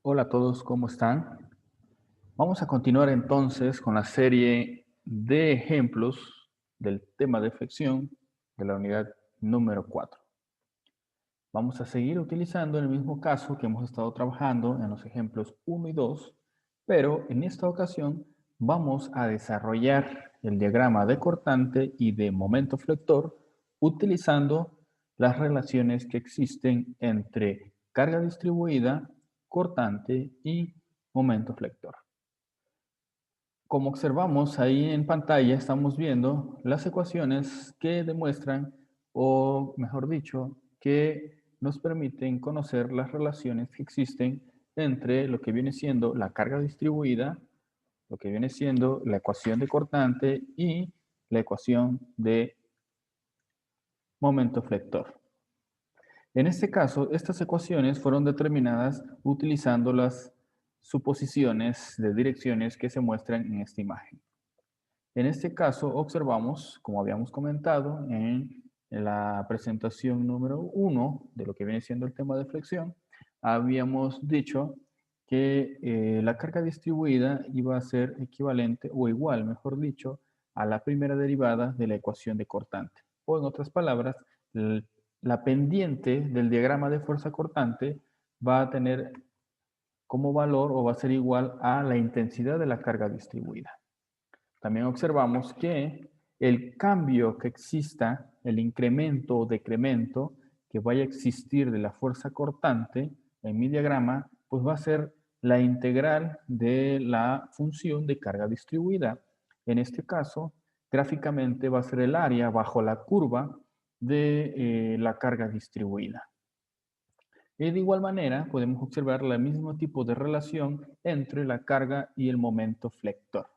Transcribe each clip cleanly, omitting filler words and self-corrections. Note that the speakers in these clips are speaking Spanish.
Hola a todos, ¿cómo están? Vamos a continuar entonces con la serie de ejemplos del tema de flexión de la unidad número 4. Vamos a seguir utilizando el mismo caso que hemos estado trabajando en los ejemplos 1 y 2, pero en esta ocasión vamos a desarrollar el diagrama de cortante y de momento flector utilizando las relaciones que existen entre carga distribuida, cortante y momento flector. Como observamos ahí en pantalla, estamos viendo las ecuaciones que demuestran, o mejor dicho, que nos permiten conocer las relaciones que existen entre lo que viene siendo la carga distribuida, lo que viene siendo la ecuación de cortante y la ecuación de momento flector. En este caso, estas ecuaciones fueron determinadas utilizando las suposiciones de direcciones que se muestran en esta imagen. En este caso, observamos, como habíamos comentado en la presentación número 1 de lo que viene siendo el tema de flexión, habíamos dicho que la carga distribuida iba a ser equivalente o igual, mejor dicho, a la primera derivada de la ecuación de cortante. O en otras palabras, la pendiente del diagrama de fuerza cortante va a tener como valor o va a ser igual a la intensidad de la carga distribuida. También observamos que el cambio que exista, el incremento o decremento que vaya a existir de la fuerza cortante en mi diagrama, pues va a ser la integral de la función de carga distribuida. En este caso, gráficamente va a ser el área bajo la curva de la carga distribuida. Y de igual manera, podemos observar el mismo tipo de relación entre la carga y el momento flector.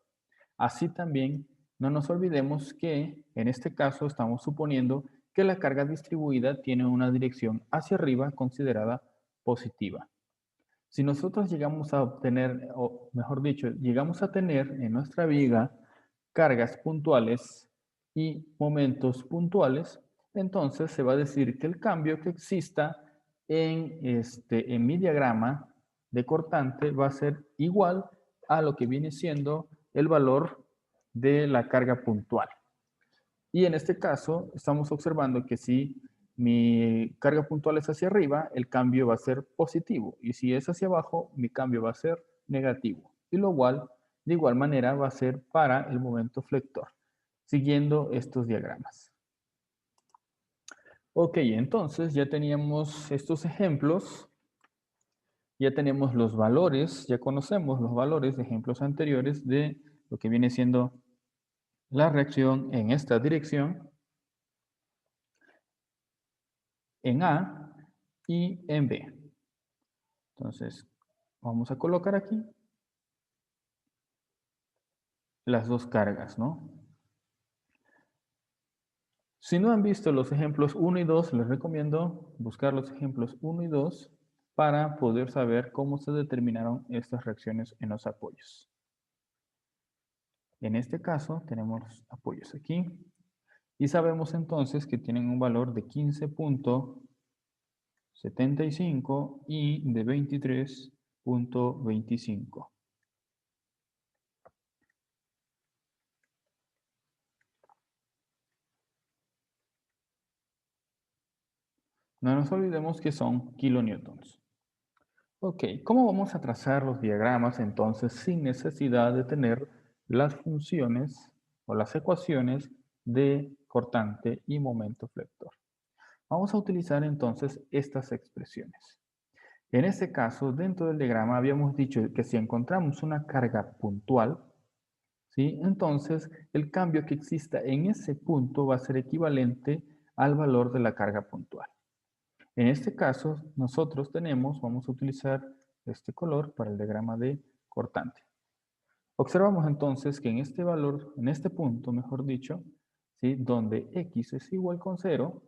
Así también, no nos olvidemos que en este caso estamos suponiendo que la carga distribuida tiene una dirección hacia arriba considerada positiva. Si nosotros llegamos a obtener, o mejor dicho, llegamos a tener en nuestra viga cargas puntuales y momentos puntuales, entonces se va a decir que el cambio que exista en mi diagrama de cortante va a ser igual a lo que viene siendo el valor de la carga puntual. Y en este caso, estamos observando que si mi carga puntual es hacia arriba, el cambio va a ser positivo. Y si es hacia abajo, mi cambio va a ser negativo. Y lo cual, de igual manera, va a ser para el momento flector, siguiendo estos diagramas. Ok, entonces ya teníamos estos ejemplos, ya tenemos los valores, ya conocemos los valores de ejemplos anteriores de lo que viene siendo la reacción en esta dirección, en A y en B. Entonces, vamos a colocar aquí las dos cargas, ¿no? Si no han visto los ejemplos 1 y 2, les recomiendo buscar los ejemplos 1 y 2 para poder saber cómo se determinaron estas reacciones en los apoyos. En este caso, tenemos apoyos aquí y sabemos entonces que tienen un valor de 15.75 y de 23.25. No nos olvidemos que son kilonewtons. Ok, ¿cómo vamos a trazar los diagramas entonces sin necesidad de tener las funciones o las ecuaciones de cortante y momento flector? Vamos a utilizar entonces estas expresiones. En este caso, dentro del diagrama habíamos dicho que si encontramos una carga puntual, ¿sí? Entonces el cambio que exista en ese punto va a ser equivalente al valor de la carga puntual. En este caso, nosotros vamos a utilizar este color para el diagrama de cortante. Observamos entonces que en este valor, en este punto, mejor dicho, ¿sí? Donde x es igual con 0,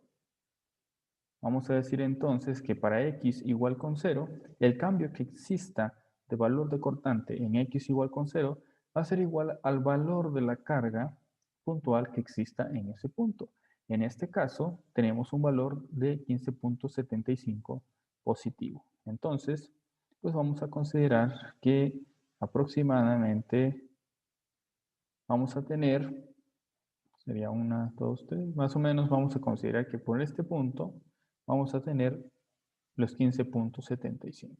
vamos a decir entonces que para x igual con 0, el cambio que exista de valor de cortante en x igual con 0 va a ser igual al valor de la carga puntual que exista en ese punto. En este caso, tenemos un valor de 15.75 positivo. Entonces, pues vamos a considerar que aproximadamente vamos a tener, sería 1, 2, 3, más o menos vamos a considerar que por este punto vamos a tener los 15.75.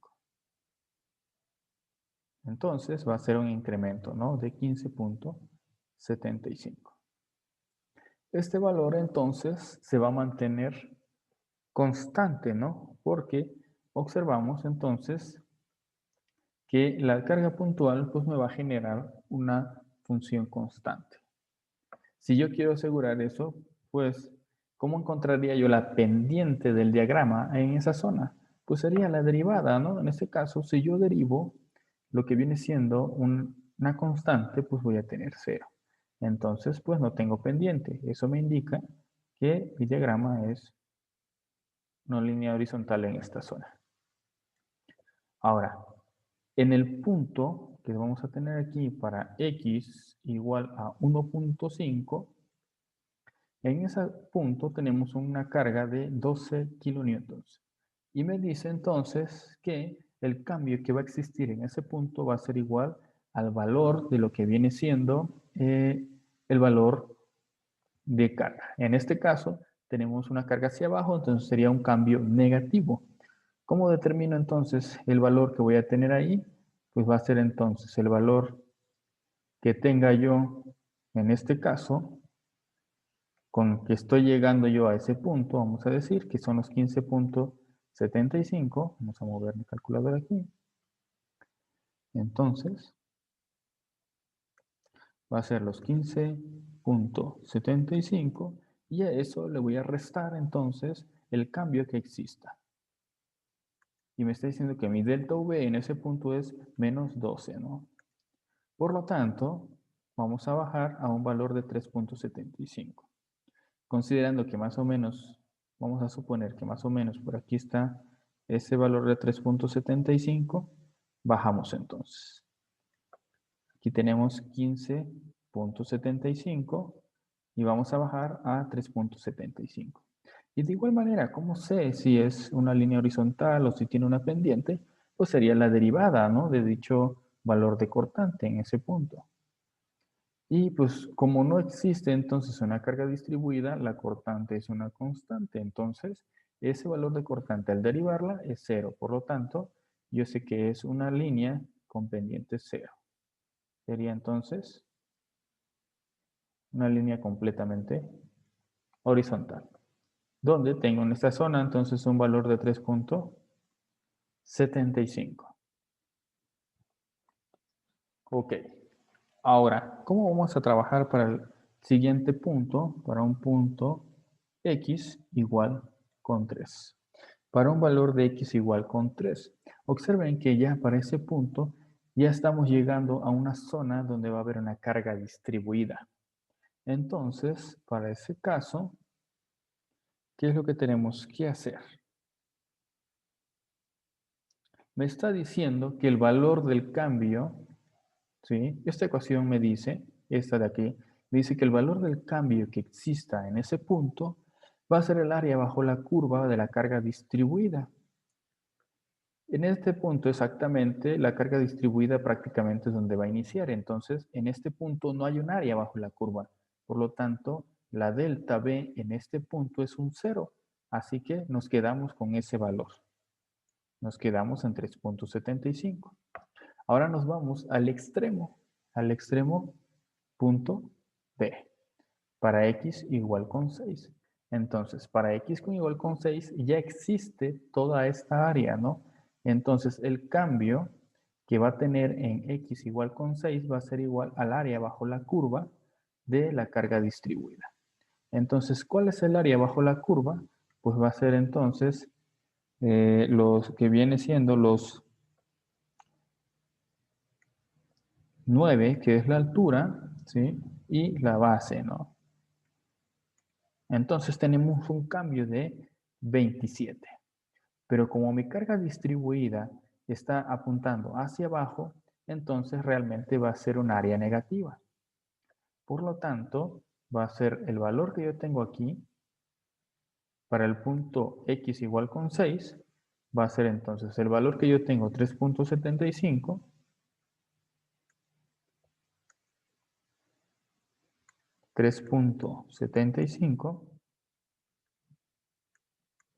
Entonces va a ser un incremento, ¿no?, de 15.75. Este valor entonces se va a mantener constante, ¿no? Porque observamos entonces que la carga puntual pues me va a generar una función constante. Si yo quiero asegurar eso, pues, ¿cómo encontraría yo la pendiente del diagrama en esa zona? Pues sería la derivada, ¿no? En este caso, si yo derivo lo que viene siendo una constante, pues voy a tener 0. Entonces, pues no tengo pendiente. Eso me indica que mi diagrama es una línea horizontal en esta zona. Ahora, en el punto que vamos a tener aquí para x igual a 1.5, en ese punto tenemos una carga de 12 kilonewtons. Y me dice entonces que el cambio que va a existir en ese punto va a ser igual al valor de lo que viene siendo el valor de carga. En este caso, tenemos una carga hacia abajo, entonces sería un cambio negativo. ¿Cómo determino entonces el valor que voy a tener ahí? Pues va a ser entonces el valor que tenga yo, en este caso, con que estoy llegando yo a ese punto, vamos a decir que son los 15.75. Vamos a mover mi calculadora aquí. Entonces, va a ser los 15.75 y a eso le voy a restar entonces el cambio que exista. Y me está diciendo que mi delta V en ese punto es menos 12, ¿no? Por lo tanto, vamos a bajar a un valor de 3.75. Considerando que más o menos, vamos a suponer que más o menos por aquí está ese valor de 3.75, bajamos entonces. Aquí tenemos 15.75 y vamos a bajar a 3.75. Y de igual manera, ¿cómo sé si es una línea horizontal o si tiene una pendiente? Pues sería la derivada, ¿no?, de dicho valor de cortante en ese punto. Y pues como no existe entonces una carga distribuida, la cortante es una constante. Entonces, ese valor de cortante al derivarla es 0. Por lo tanto, yo sé que es una línea con pendiente 0. Sería entonces una línea completamente horizontal, donde tengo en esta zona entonces un valor de 3.75. Ok. Ahora, ¿cómo vamos a trabajar para el siguiente punto? Para un punto x igual con 3. Para un valor de x igual con 3. Observen que ya para ese punto ya estamos llegando a una zona donde va a haber una carga distribuida. Entonces, para ese caso, ¿qué es lo que tenemos que hacer? Me está diciendo que el valor del cambio, ¿sí?, esta ecuación me dice, esta de aquí, me dice que el valor del cambio que exista en ese punto va a ser el área bajo la curva de la carga distribuida. En este punto exactamente, la carga distribuida prácticamente es donde va a iniciar. Entonces, en este punto no hay un área bajo la curva. Por lo tanto, la delta B en este punto es un 0. Así que nos quedamos con ese valor. Nos quedamos en 3.75. Ahora nos vamos al extremo punto B, para x igual con 6. Entonces, para x con igual con 6 ya existe toda esta área, ¿no? Entonces, el cambio que va a tener en x igual con 6 va a ser igual al área bajo la curva de la carga distribuida. Entonces, ¿cuál es el área bajo la curva? Pues va a ser entonces los que viene siendo los 9, que es la altura, ¿sí?, y la base, ¿no? Entonces tenemos un cambio de 27. Pero como mi carga distribuida está apuntando hacia abajo, entonces realmente va a ser un área negativa. Por lo tanto, va a ser el valor que yo tengo aquí para el punto x igual con 6, va a ser entonces el valor que yo tengo, 3.75,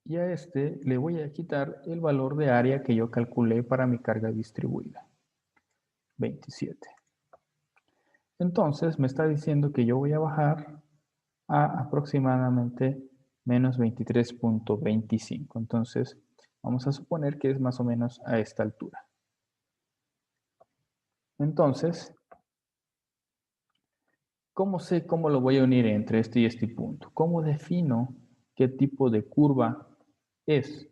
y a este le voy a quitar el valor de área que yo calculé para mi carga distribuida, 27. Entonces me está diciendo que yo voy a bajar a aproximadamente menos 23.25. Entonces vamos a suponer que es más o menos a esta altura. Entonces, ¿cómo sé cómo lo voy a unir entre este y este punto? ¿Cómo defino qué tipo de curva es?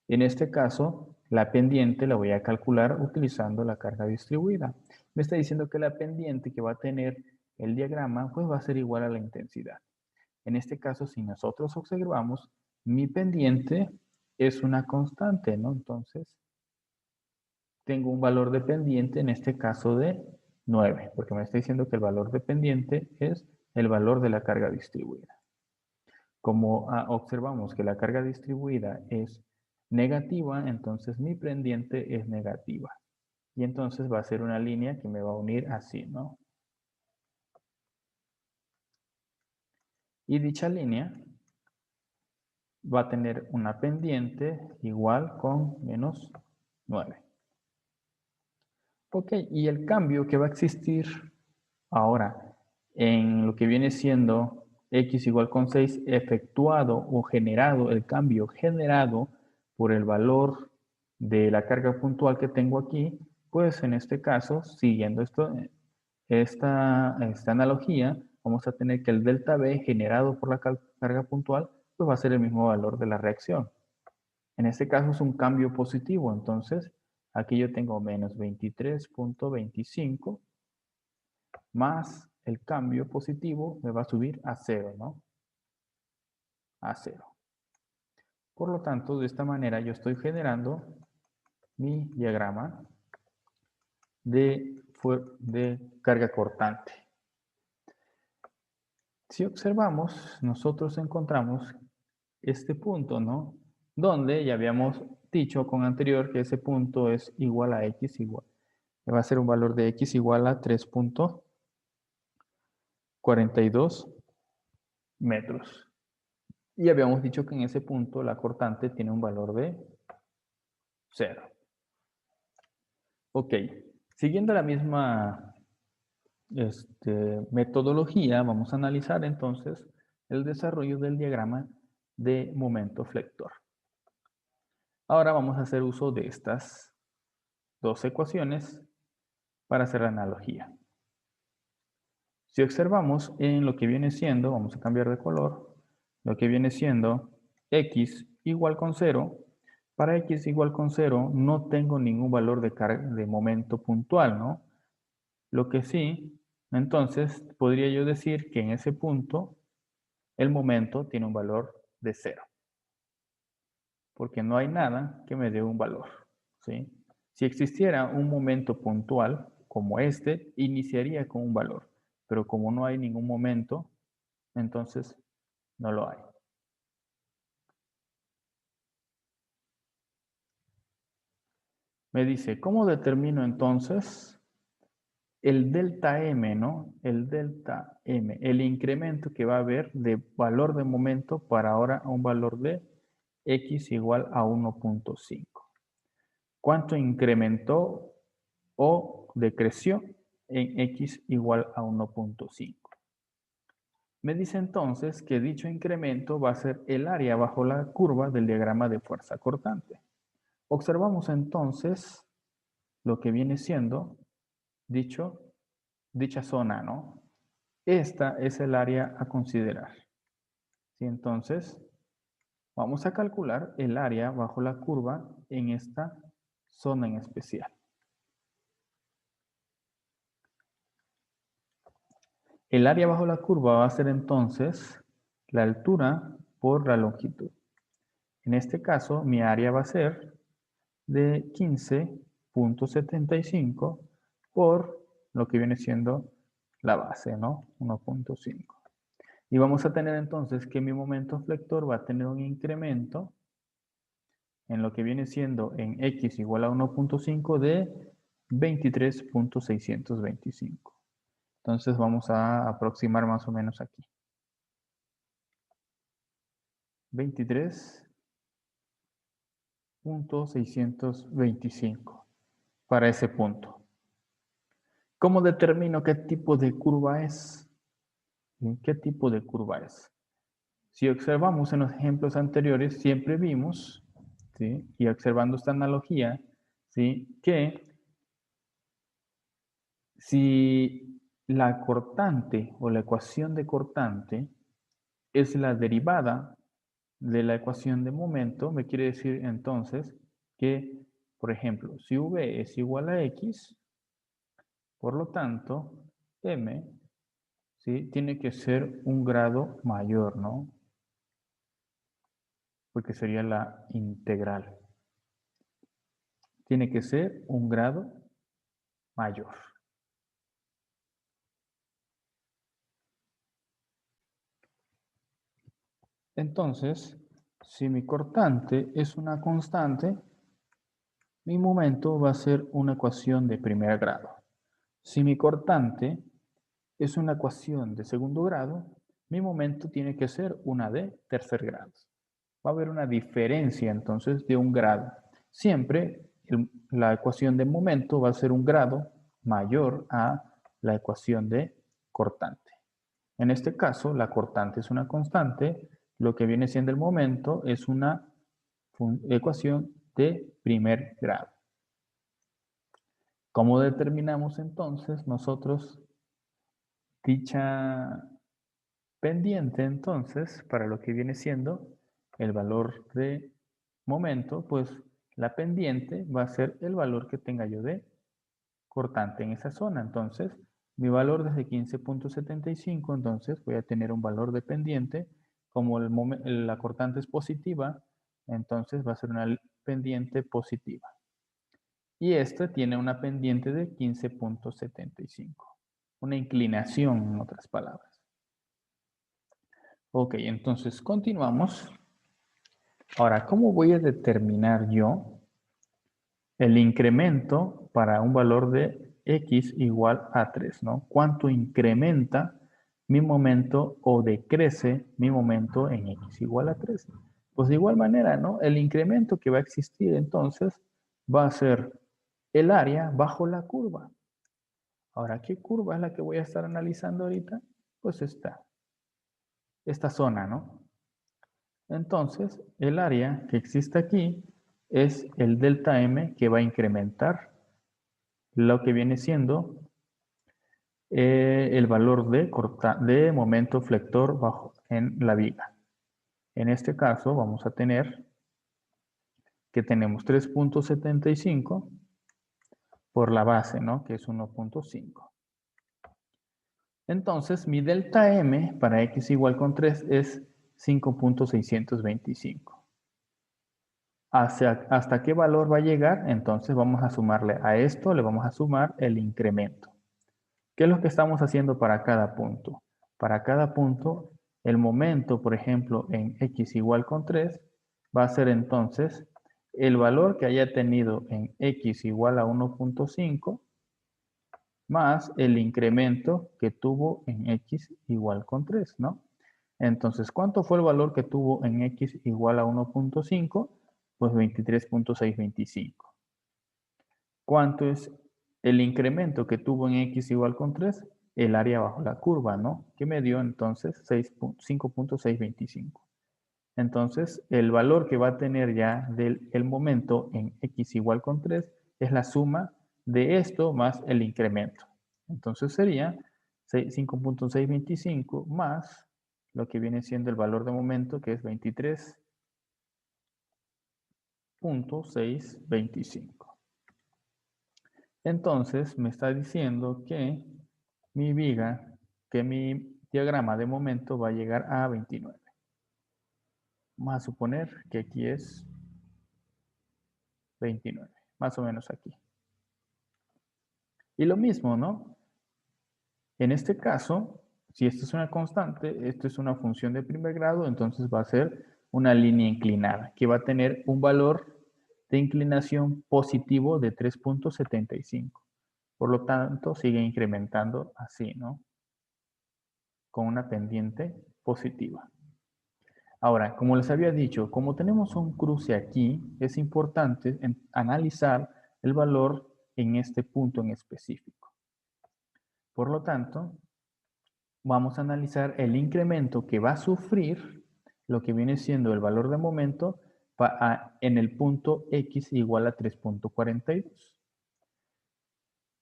En este caso, la pendiente la voy a calcular utilizando la carga distribuida. Me está diciendo que la pendiente que va a tener el diagrama pues va a ser igual a la intensidad. En este caso, si nosotros observamos, mi pendiente es una constante, ¿no? Entonces, tengo un valor de pendiente, en este caso de 9, porque me está diciendo que el valor de pendiente es el valor de la carga distribuida. Como observamos que la carga distribuida es negativa, entonces mi pendiente es negativa. Y entonces va a ser una línea que me va a unir así, ¿no? Y dicha línea va a tener una pendiente igual con menos 9. Ok, y el cambio que va a existir ahora en lo que viene siendo x igual con 6 efectuado o generado, el cambio generado por el valor de la carga puntual que tengo aquí, pues en este caso, siguiendo esta analogía, vamos a tener que el delta B generado por la carga puntual, pues va a ser el mismo valor de la reacción. En este caso es un cambio positivo, entonces aquí yo tengo menos 23.25 más el cambio positivo me va a subir a 0, ¿no? A 0. Por lo tanto, de esta manera yo estoy generando mi diagrama de carga cortante. Si observamos, nosotros encontramos este punto, ¿no? Donde ya habíamos dicho con anterior que ese punto es igual a x igual. Va a ser un valor de x igual a 3.42 metros. Y habíamos dicho que en ese punto la cortante tiene un valor de 0. Ok, siguiendo la misma metodología, vamos a analizar entonces el desarrollo del diagrama de momento flector. Ahora vamos a hacer uso de estas dos ecuaciones para hacer la analogía. Si observamos en lo que viene siendo, vamos a cambiar de color, lo que viene siendo x igual con 0, para x igual con 0 no tengo ningún valor de momento puntual, ¿no? Lo que sí, entonces podría yo decir que en ese punto el momento tiene un valor de 0, porque no hay nada que me dé un valor, ¿sí? Si existiera un momento puntual como este, iniciaría con un valor, pero como no hay ningún momento, entonces no lo hay. Me dice, ¿cómo determino entonces el delta M, ¿no? El delta M, el incremento que va a haber de valor de momento para ahora a un valor de x igual a 1.5. ¿Cuánto incrementó o decreció en x igual a 1.5? Me dice entonces que dicho incremento va a ser el área bajo la curva del diagrama de fuerza cortante. Observamos entonces lo que viene siendo dicha zona, ¿no? Esta es el área a considerar. ¿Sí? Entonces, vamos a calcular el área bajo la curva en esta zona en especial. El área bajo la curva va a ser entonces la altura por la longitud. En este caso, mi área va a ser de 15.75 por lo que viene siendo la base, ¿no? 1.5. Y vamos a tener entonces que mi momento flector va a tener un incremento en lo que viene siendo en x igual a 1.5 de 23.625. Entonces vamos a aproximar más o menos aquí. 23.625 para ese punto. ¿Cómo determino qué tipo de curva es? ¿Qué tipo de curva es? Si observamos en los ejemplos anteriores, siempre vimos, ¿sí? Y observando esta analogía, ¿sí? Que si la cortante o la ecuación de cortante es la derivada de la ecuación de momento, me quiere decir entonces que, por ejemplo, si v es igual a x, por lo tanto, m, ¿sí? Tiene que ser un grado mayor, ¿no? Porque sería la integral. Tiene que ser un grado mayor. Entonces, si mi cortante es una constante, mi momento va a ser una ecuación de primer grado. Si mi cortante es una ecuación de segundo grado, mi momento tiene que ser una de tercer grado. Va a haber una diferencia entonces de un grado. Siempre la ecuación de momento va a ser un grado mayor a la ecuación de cortante. En este caso, la cortante es una constante, lo que viene siendo el momento es una ecuación de primer grado. ¿Cómo determinamos entonces nosotros dicha pendiente entonces para lo que viene siendo el valor de momento? Pues la pendiente va a ser el valor que tenga yo de cortante en esa zona. Entonces, mi valor desde 15.75, entonces voy a tener un valor de pendiente. Como la cortante es positiva, entonces va a ser una pendiente positiva. Y este tiene una pendiente de 15.75. Una inclinación, en otras palabras. Ok, entonces continuamos. Ahora, ¿cómo voy a determinar yo el incremento para un valor de x igual a 3, ¿no? ¿Cuánto incrementa mi momento o decrece mi momento en x igual a 3? Pues de igual manera, ¿no? El incremento que va a existir entonces va a ser el área bajo la curva. Ahora, ¿qué curva es la que voy a estar analizando ahorita? Pues esta zona, ¿no? Entonces, el área que existe aquí es el delta M que va a incrementar lo que viene siendo el valor de momento flector bajo en la viga. En este caso vamos a tener que tenemos 3.75 por la base, ¿no? Que es 1.5. Entonces mi delta M para x igual con 3 es 5.625. ¿Hasta qué valor va a llegar? Entonces vamos a sumarle a esto, le vamos a sumar el incremento. ¿Qué es lo que estamos haciendo para cada punto? Para cada punto, el momento, por ejemplo, en x igual con 3, va a ser entonces el valor que haya tenido en x igual a 1.5 más el incremento que tuvo en x igual con 3, ¿no? Entonces, ¿cuánto fue el valor que tuvo en x igual a 1.5? Pues 23.625. ¿Cuánto es el incremento que tuvo en x igual con 3? El área bajo la curva, ¿no? Que me dio entonces 5.625. Entonces, el valor que va a tener ya del momento en x igual con 3 es la suma de esto más el incremento. Entonces sería 5.625 más lo que viene siendo el valor de momento, que es 23.625. Entonces me está diciendo que mi viga, que mi diagrama de momento va a llegar a 29. Vamos a suponer que aquí es 29, más o menos aquí. Y lo mismo, ¿no? En este caso, si esto es una constante, esto es una función de primer grado, entonces va a ser una línea inclinada, que va a tener un valor de inclinación positivo de 3.75. Por lo tanto, sigue incrementando así, ¿no? Con una pendiente positiva. Ahora, como les había dicho, como tenemos un cruce aquí, es importante analizar el valor en este punto en específico. Por lo tanto, vamos a analizar el incremento que va a sufrir lo que viene siendo el valor de momento en el punto X igual a 3.42.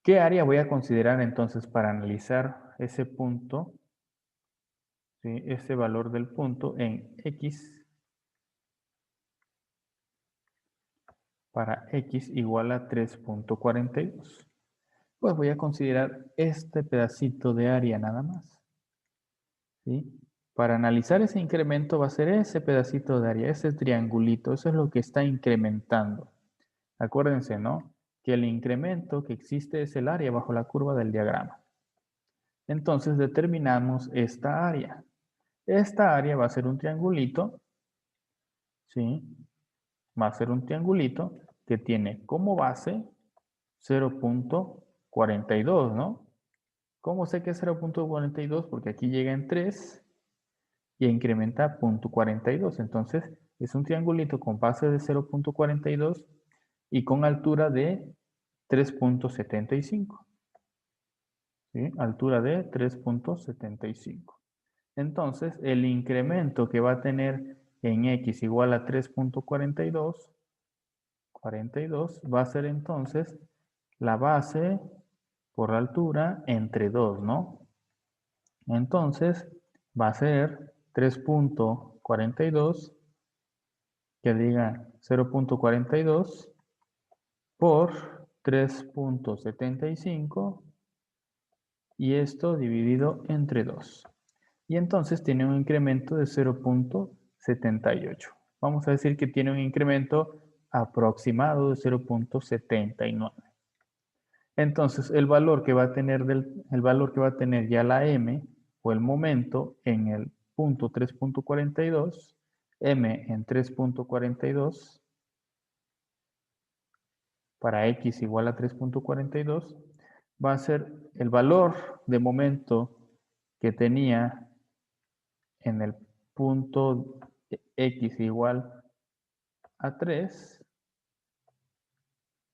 ¿Qué área voy a considerar entonces para analizar ese punto, ¿sí? Ese valor del punto en X para X igual a 3.42? Pues voy a considerar este pedacito de área nada más, ¿sí? Para analizar ese incremento va a ser ese pedacito de área, ese triangulito, eso es lo que está incrementando. Acuérdense, ¿no? Que el incremento que existe es el área bajo la curva del diagrama. Entonces determinamos esta área. Esta área va a ser un triangulito, ¿sí? Va a ser un triangulito que tiene como base 0.42, ¿no? ¿Cómo sé que es 0.42? Porque aquí llega en 3 y incrementa 0.42. Entonces, es un triangulito con base de 0.42 y con altura de 3.75. ¿Sí? Altura de 3.75. Entonces, el incremento que va a tener en X igual a 3.42, 42, va a ser entonces la base por la altura entre 2, ¿no? Entonces, va a ser 3.42, que diga 0.42 por 3.75 y esto dividido entre 2. Y entonces tiene un incremento de 0.78. Vamos a decir que tiene un incremento aproximado de 0.79. Entonces, el valor que va a tener ya la m o el momento en el punto 3.42, m en 3.42 para x igual a 3.42, va a ser el valor de momento que tenía en el punto x igual a 3,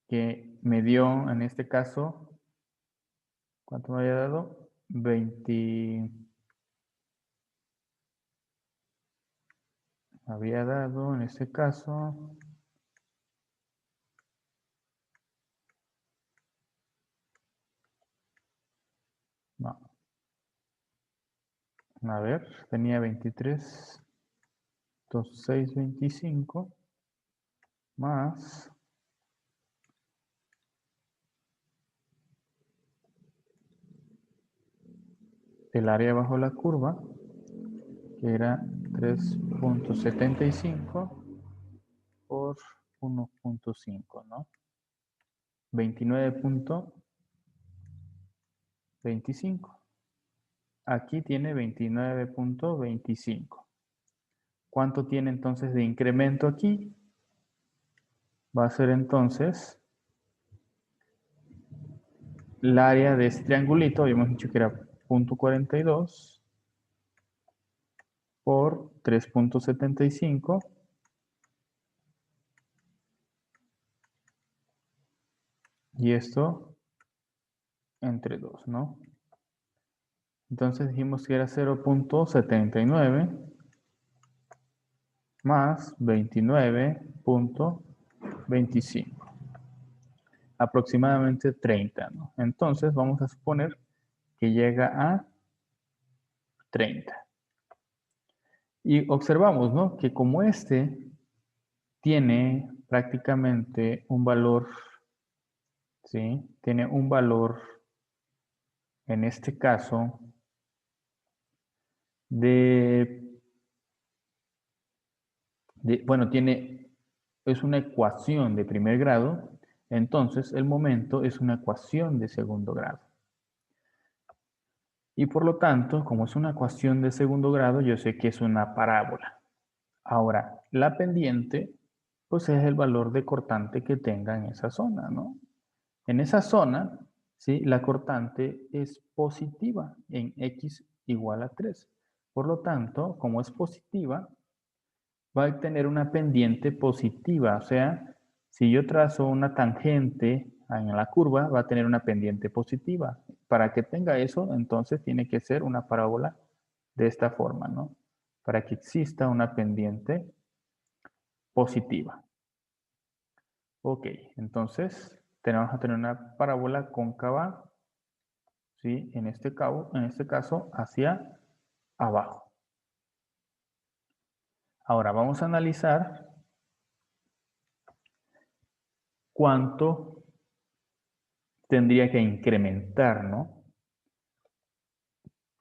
que me dio en este caso, ¿cuánto me había dado? 20, había dado en este caso, no, a ver, tenía 23, 6, 25, más el área bajo la curva, que era 3.75 por 1.5, ¿no? 29.25. Aquí tiene 29.25. ¿Cuánto tiene entonces de incremento aquí? Va a ser entonces el área de este triangulito, habíamos dicho que era 0.42 por 3.75 y esto entre 2, ¿no? Entonces dijimos que era 0.79 más 29.25. Aproximadamente 30, ¿no? Entonces vamos a suponer que llega a 30. Y observamos, ¿no? Que como este tiene prácticamente un valor, ¿sí? Tiene un valor, en este caso, bueno, es una ecuación de primer grado, entonces el momento es una ecuación de segundo grado. Y por lo tanto, como es una ecuación de segundo grado, yo sé que es una parábola. Ahora, la pendiente pues es el valor de cortante que tenga en esa zona, ¿no? En esa zona, ¿sí? La cortante es positiva en x igual a 3. Por lo tanto, como es positiva, va a tener una pendiente positiva. O sea, si yo trazo una tangente en la curva, va a tener una pendiente positiva. Para que tenga eso, entonces tiene que ser una parábola de esta forma, ¿no? Para que exista una pendiente positiva. Ok, entonces tenemos que tener una parábola cóncava, ¿sí? En este caso, hacia abajo. Ahora vamos a analizar cuánto tendría que incrementar, ¿no?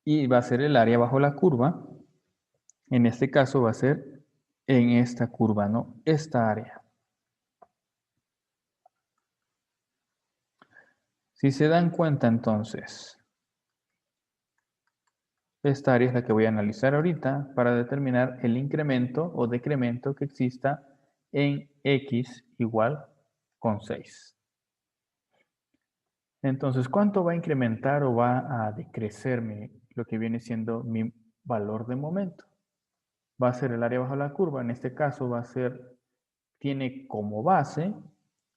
Y va a ser el área bajo la curva. En este caso va a ser en esta curva, ¿no? Esta área. Si se dan cuenta entonces, esta área es la que voy a analizar ahorita para determinar el incremento o decremento que exista en x igual con 6. Entonces, ¿cuánto va a incrementar o va a decrecer lo que viene siendo mi valor de momento? Va a ser el área bajo la curva. En este caso va a ser, tiene como base,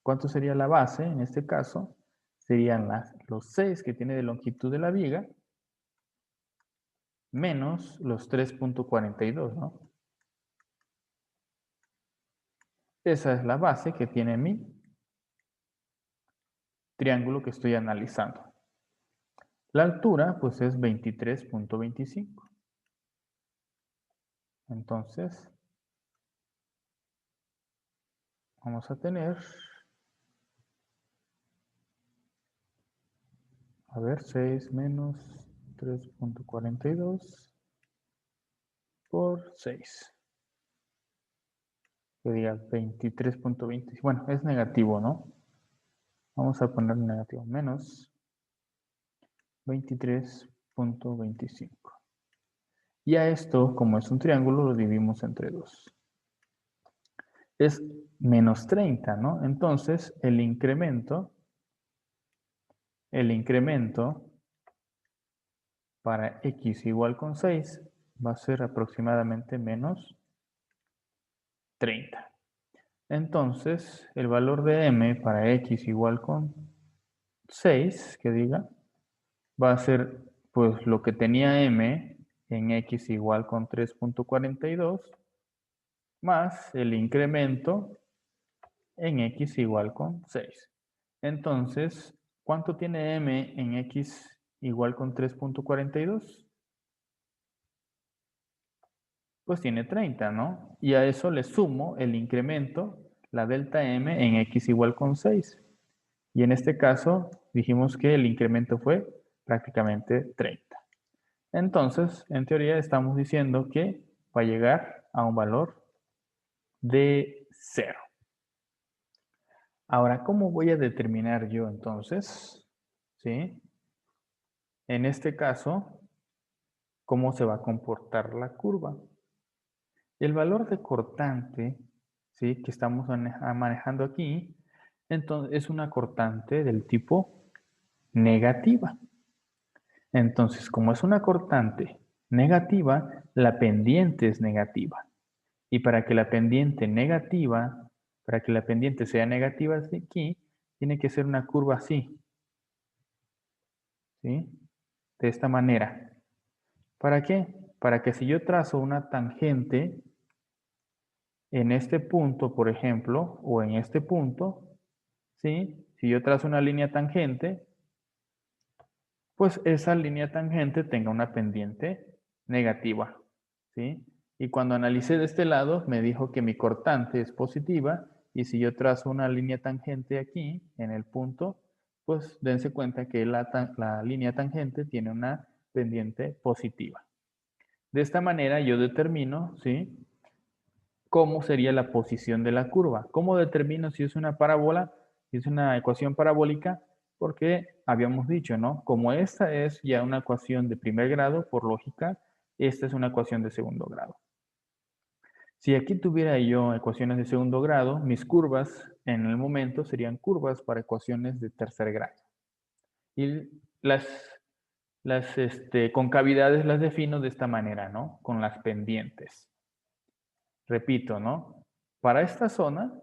¿cuánto sería la base? En este caso, serían los 6 que tiene de longitud de la viga, menos los 3.42, ¿no? Esa es la base que tiene mi triángulo que estoy analizando. La altura, pues es 23.25. Entonces, vamos a tener, a ver, 6 menos 3.42 por 6. Sería 23.20. Bueno, es negativo, ¿no? Vamos a poner negativo, menos 23.25. Y a esto, como es un triángulo, lo dividimos entre 2. Es menos 30, ¿no? Entonces, el incremento para x igual con 6 va a ser aproximadamente menos 30. Entonces, el valor de m para x igual con 6, que diga, va a ser pues lo que tenía m en x igual con 3.42 más el incremento en x igual con 6. Entonces, ¿cuánto tiene m en x igual con 3.42? Pues tiene 30, ¿no? Y a eso le sumo el incremento, la delta m en x igual con 6. Y en este caso dijimos que el incremento fue prácticamente 30. Entonces, en teoría estamos diciendo que va a llegar a un valor de 0. Ahora, ¿cómo voy a determinar yo entonces? ¿Sí? En este caso, ¿cómo se va a comportar la curva? El valor de cortante, ¿sí? Que estamos manejando aquí, entonces es una cortante del tipo negativa. Entonces, como es una cortante negativa, la pendiente es negativa. Y para que la pendiente sea negativa aquí, tiene que ser una curva así, ¿sí? De esta manera. ¿Para qué? Para que si yo trazo una tangente en este punto, por ejemplo, o en este punto, ¿sí? Si yo trazo una línea tangente, pues esa línea tangente tenga una pendiente negativa, ¿sí? Y cuando analicé de este lado, me dijo que mi cortante es positiva, y si yo trazo una línea tangente aquí, en el punto, pues dense cuenta que la línea tangente tiene una pendiente positiva. De esta manera yo determino, ¿sí? Cómo sería la posición de la curva. ¿Cómo determino si es una parábola, si es una ecuación parabólica? Porque habíamos dicho, ¿no? Como esta es ya una ecuación de primer grado, por lógica, esta es una ecuación de segundo grado. Si aquí tuviera yo ecuaciones de segundo grado, mis curvas en el momento serían curvas para ecuaciones de tercer grado. Y las concavidades las defino de esta manera, ¿no? Con las pendientes. Repito, ¿no? Para esta zona,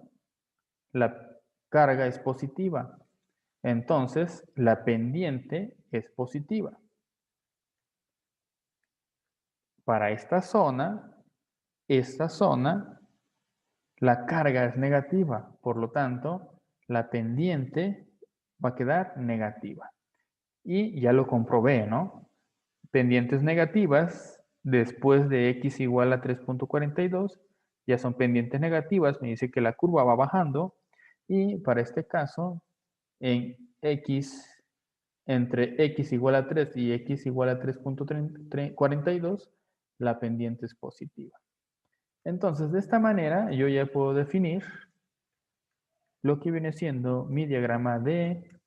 la carga es positiva. Entonces, la pendiente es positiva. Para esta zona, la carga es negativa. Por lo tanto, la pendiente va a quedar negativa. Y ya lo comprobé, ¿no? Pendientes negativas, después de x igual a 3.42, ya son pendientes negativas, me dice que la curva va bajando, y para este caso, en x, entre x igual a 3 y x igual a 3.42, la pendiente es positiva. Entonces, de esta manera, yo ya puedo definir lo que viene siendo mi diagrama de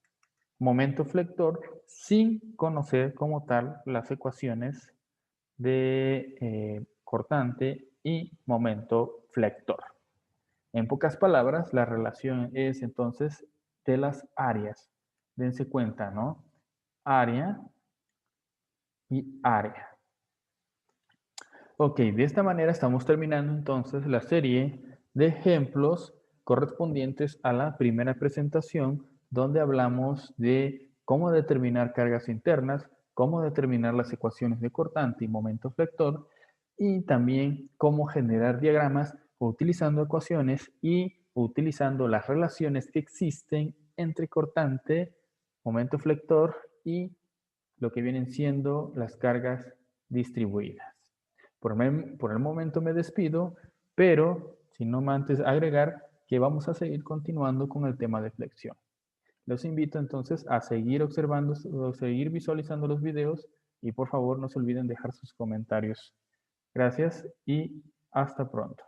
momento flector sin conocer como tal las ecuaciones de cortante y momento flector. En pocas palabras, la relación es entonces de las áreas. Dense cuenta, ¿no? Área y área. Ok, de esta manera estamos terminando entonces la serie de ejemplos correspondientes a la primera presentación, donde hablamos de cómo determinar cargas internas, cómo determinar las ecuaciones de cortante y momento flector, y también cómo generar diagramas utilizando ecuaciones y utilizando las relaciones que existen entre cortante, momento flector y lo que vienen siendo las cargas distribuidas. Por el momento me despido, pero sin no antes agregar que vamos a seguir continuando con el tema de flexión. Los invito entonces a seguir observando, a seguir visualizando los videos y por favor no se olviden dejar sus comentarios. Gracias y hasta pronto.